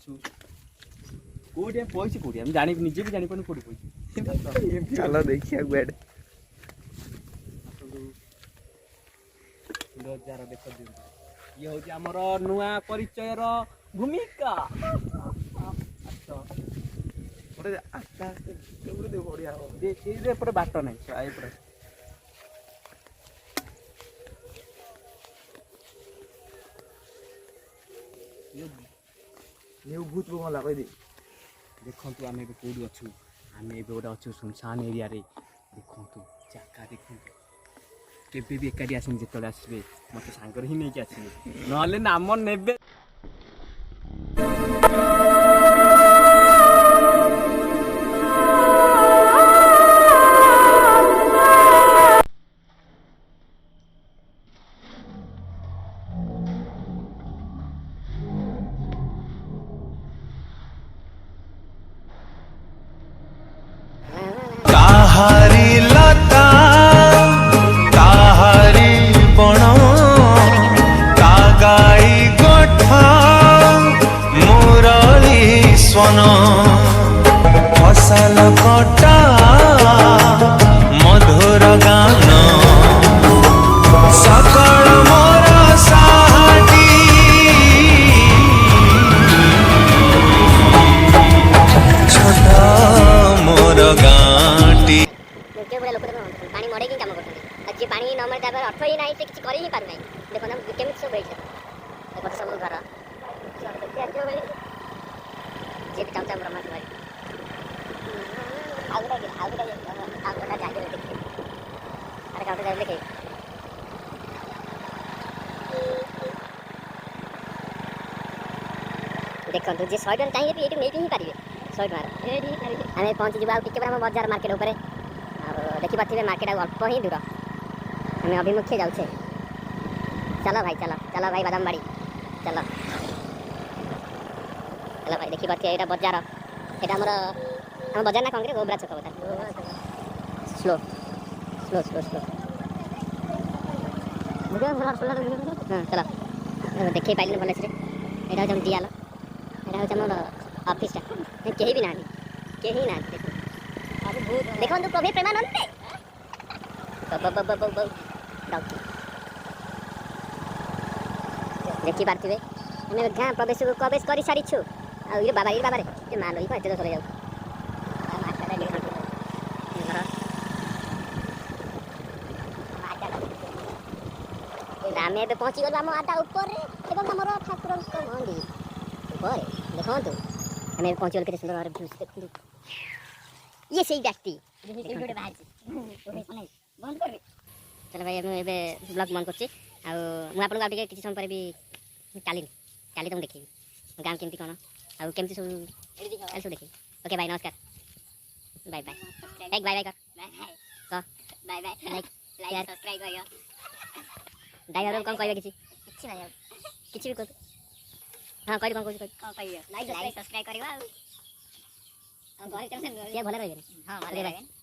अछु कोडी पैसे कोडी हम जानि निजे भी जानि पन कोडी पैसे चलो देखिए बेड हजार देख ये हूँ आमर नुआ परिचय भूमिका आस्ते आस्ते बढ़िया हो बाट ना न्यू भूत को मला कहि दे देखु आम कौटी अच्छु आम ए गोटे अच्छु सुनसान एरिया रे देखु जगह देखु केबे भी एकाठी आसनी जिते आसबे मत सांगर ही नहीं आसबे नहले नाम नेबे काहारी लता काहारी बण कागाई गोठा मुरली स्वन फसल कटा मधुर गान सकल मोर साहाटी छोटा मोर गाटी के बड़े लोक पानी मड़े की काम करते जी पानी न मरे अर्थ ही नहीं से किसी कर ही पार नहीं देखो ना केमी सब बैठे देखो सब घर जी भी चाहता ब्रह्मा कुमारी आउटा जाके देखिए अरे काउंटर जाके देखिए देखो जी 100 टन चाहिए भी ये नहीं ही पारिबे 100 टन आम पहुँची जावा टिके बजार मार्केट ऊपर देखिपे मार्केट अल्प ही दूर आम अभिमुखे जाऊे चलो भाई चलो चलो भाई बादाम बाड़ी चलो चलो भाई देखिपे यहाँ बजार यहाँ आम बजार ना कौन गोबरा छक बता स्लो स्लो स्लो स्लो हाँ चलो देखे पाइल भल से यहाँ हूँ दियाल यहाँ हूँ आम ऑफिस कहीं भी ना कहीं ना देखो प्रभु प्रेमानंद देखी पारे आम गाँ प्रवेश कर सारी छु ये बाबा रे मान लो ये चले जाऊ आम ए पहुँची गलु आम आटा ऊपर ठाकुर मंदिर ऊपर देखो आम पहुँची गल के सुंदर भाव भ्यूज देखु ये सही व्यक्ति चलो भाई मुझे ब्लॉग बंद कर मुझे किसी समय पर भी काली काली तुम देखी गाँव केमती कौन आउ केमती सब देखी ओके भाई नमस्कार बाय बाय एक बाय बाय कर बाय बाय लाइक सब्सक्राइब करियो डाइवर कौन कहबे किछि भी कर हां कहि कौन कहि लाइक सब्सक्राइब करियो आ घर ये भले रहिए हां भले रहिए